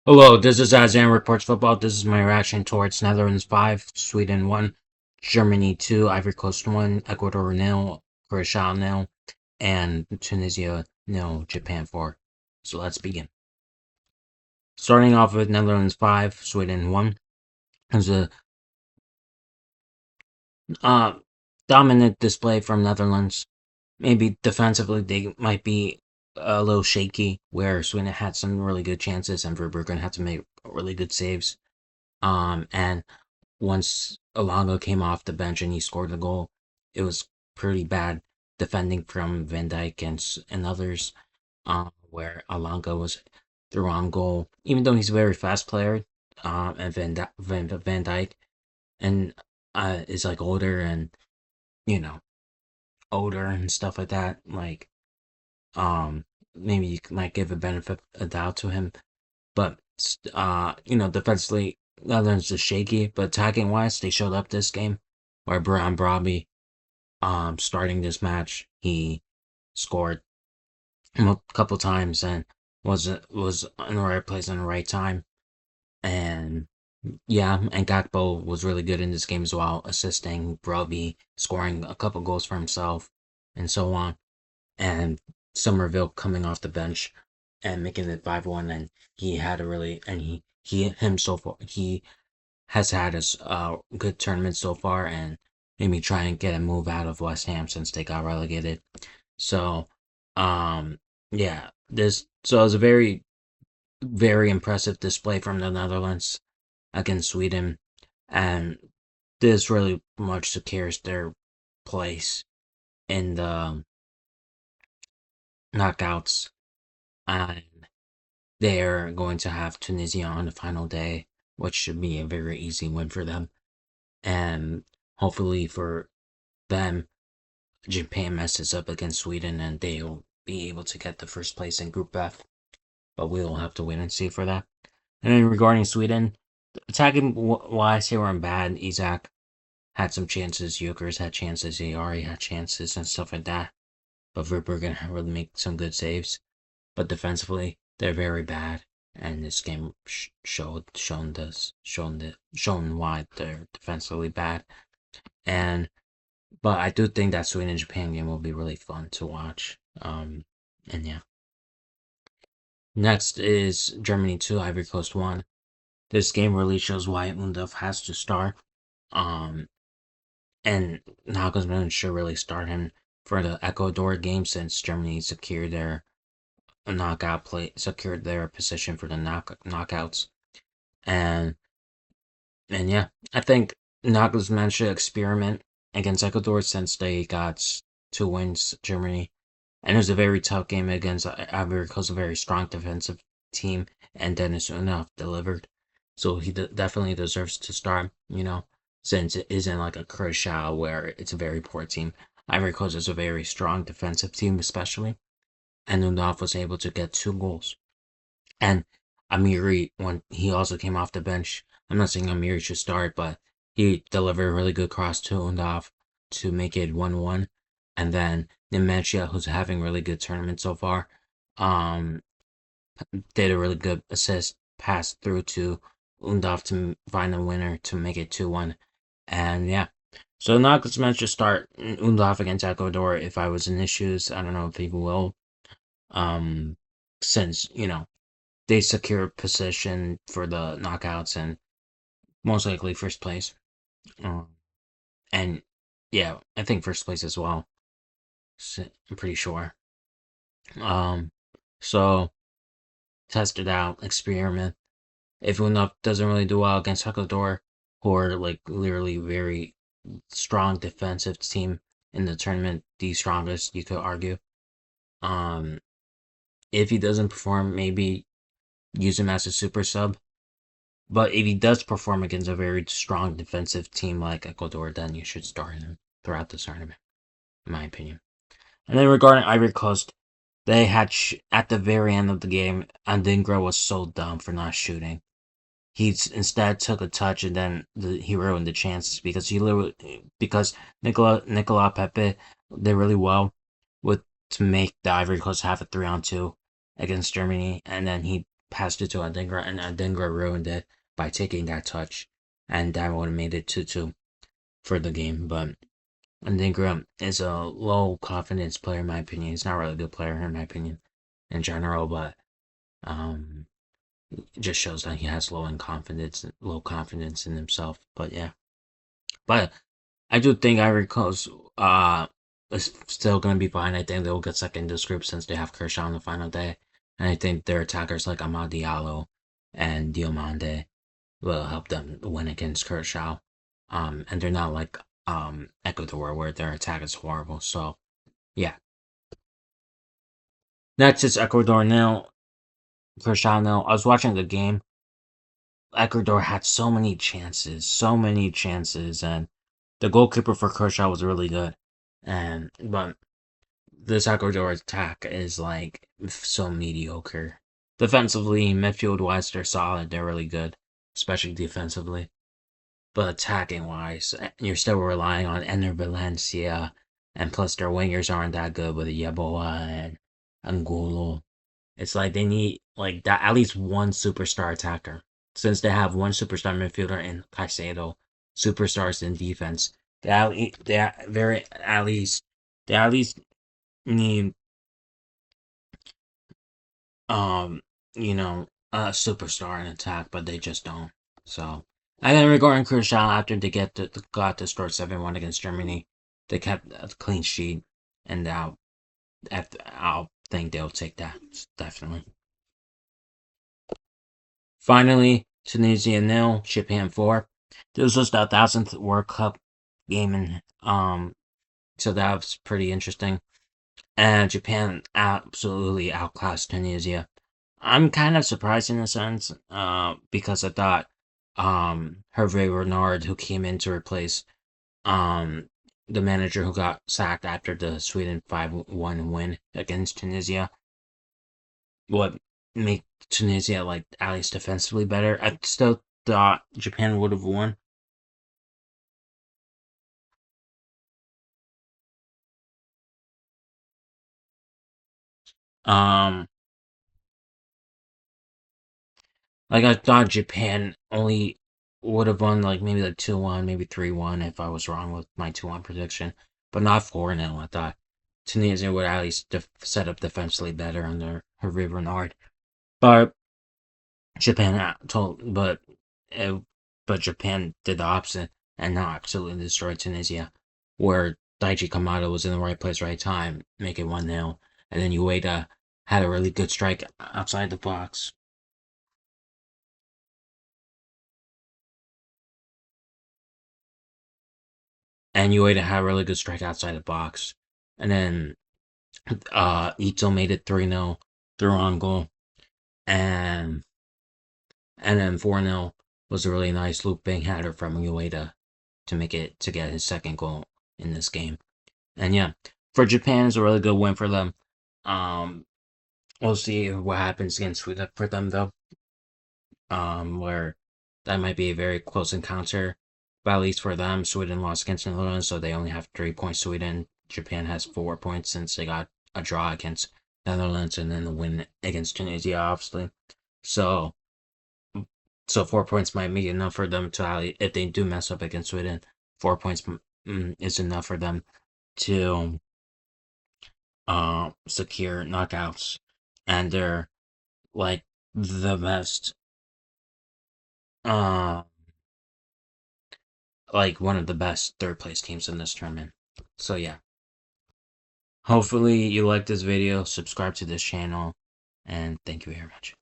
Hello, this is Azan Reports Football. This is my reaction towards Netherlands 5, Sweden 1, Germany 2, Ivory Coast 1, Ecuador 0, Curacao 0, and Tunisia 0, Japan 4. So let's begin. Starting off with Netherlands 5, Sweden 1. It was a uh, dominant display from Netherlands. Maybe defensively they might be a little shaky, where Sweden had some really good chances and Verbruggen had to make really good saves. And once Alonso came off the bench and he scored the goal, it was pretty bad defending from Van Dijk and others, where Alonso was the wrong goal, even though he's a very fast player, and Van Dijk and is like older and you know older and stuff like that. Like maybe you might give a benefit of doubt to him, but defensively, Netherlands is shaky, but attacking wise, they showed up this game. Where Brian Brobby, starting this match, he scored a couple times and was in the right place in the right time. And yeah, and Gakpo was really good in this game as well, assisting Brobby, scoring a couple goals for himself, and so on. And Somerville coming off the bench and making it 5-1, and he had a really and he him so far he has had a good tournament so far, and maybe try and get a move out of West Ham since they got relegated. So, yeah, this so it was a very impressive display from the Netherlands against Sweden, and this really much secures their place in the knockouts, and they're going to have Tunisia on the final day, which should be a very easy win for them. And hopefully for them, Japan messes up against Sweden and they'll be able to get the first place in Group F. But we'll have to wait and see for that. And then regarding Sweden, attacking wise, they weren't bad. Isak had some chances, Jokers had chances, Ivory had chances, and stuff like that. But Verbruggen really make some good saves. But defensively, they're very bad. And this game shown why they're defensively bad. But I do think that Sweden and Japan game will be really fun to watch. And yeah. Next is Germany 2, Ivory Coast 1. This game really shows why Undaf has to start. Um, and Nagelsmann should really start him for the Ecuador game, since Germany secured their position for the knockouts. And yeah, I think Nagelsmann should experiment against Ecuador, since they got 2 wins, Germany. And it was a very tough game against Ivory Coast, a very strong defensive team, and Dennis Unaf delivered. So he definitely deserves to start, since it isn't like a Curacao where it's a very poor team. Ivory Coast is a very strong defensive team, especially. And Unaf was able to get 2 goals. And Amiri, when he also came off the bench, I'm not saying Amiri should start, but he delivered a really good cross to Undaf to make it 1-1. And then Nemanja, who's having really good tournament so far, um, did a really good assist pass through to Undaf to find a winner to make it 2-1. And yeah, so Nagelsmann should start Undaf against Ecuador if I was in issues. I don't know if he will, um, since they secure position for the knockouts and most likely first place. Um, and yeah, I think first place as well. I'm pretty sure. Um, so test it out, experiment. If Unop doesn't really do well against Ecuador, who are like literally very strong defensive team in the tournament, the strongest you could argue. Um, if he doesn't perform, maybe use him as a super sub. But if he does perform against a very strong defensive team like Ecuador, then you should start him throughout the tournament, in my opinion. And then regarding Ivory Coast, they had at the very end of the game, Andingra was so dumb for not shooting. He instead took a touch, and then he ruined the chances because Nicola Pepe did really well with to make the Ivory Coast have a 3-on-2 against Germany, and then he passed it to Adingra, and Adingra ruined it by taking that touch, and that would have made it 2-2 for the game. But Adingra is a low confidence player in my opinion. He's not really a good player in my opinion in general, but it just shows that he has low confidence in himself. But yeah, but I do think Ivory Coast is still going to be fine. I think they'll get second in this group since they have Kershaw on the final day, and I think their attackers like Amad Diallo and Diomande will help them win against Kershaw. And they're not like Ecuador where their attack is horrible. So yeah. Next is Ecuador nil, Kershaw nil. I was watching the game. Ecuador had so many chances, and the goalkeeper for Kershaw was really good. But this Ecuador attack is like so mediocre. Defensively, midfield wise, they're solid. They're really good, especially defensively. But attacking wise, you're still relying on Ener Valencia, and plus their wingers aren't that good with Yeboah and Angulo. It's like they need like that at least one superstar attacker. Since they have one superstar midfielder in Caicedo, superstars in defense, they at least need you know a superstar in attack, but they just don't. So and then regarding Kershaw, after they got destroyed 7-1 against Germany, they kept a clean sheet, and I'll think they'll take that definitely. Finally, Tunisia nil, Japan 4. This was the 1000th World Cup game, and so that was pretty interesting. And Japan absolutely outclassed Tunisia. I'm kind of surprised in a sense, because I thought Hervé Renard, who came in to replace the manager who got sacked after the Sweden 5-1 win against Tunisia, would make Tunisia like at least defensively better. I still thought Japan would have won. Um, like I thought Japan only would have won like maybe like 2-1, maybe 3-1 if I was wrong with my 2-1 prediction, but not 4-0. I thought Tunisia would at least set up defensively better under Hervé Renard, but Japan uh, but Japan did the opposite and now absolutely destroyed Tunisia, where Daichi Kamada was in the right place, right time, make it 1-0, and then Ueda had a really good strike outside the box. And Ueda had a really good strike outside the box. And then Ito made it 3-0 through on goal. And then 4-0 was a really nice looping header from Ueda to get his second goal in this game. And yeah, for Japan, it's a really good win for them. Um, we'll see what happens against Sweden for them though. Where that might be a very close encounter. But at least for them, Sweden lost against the Netherlands, so they only have 3 points. Sweden, Japan has 4 points since they got a draw against Netherlands and then the win against Tunisia, obviously. So, 4 points might be enough for them to, if they do mess up against Sweden, 4 points is enough for them to secure knockouts, and they're like the best, uh, like one of the best third place teams in this tournament. So yeah, hopefully you like this video, subscribe to this channel, and thank you very much.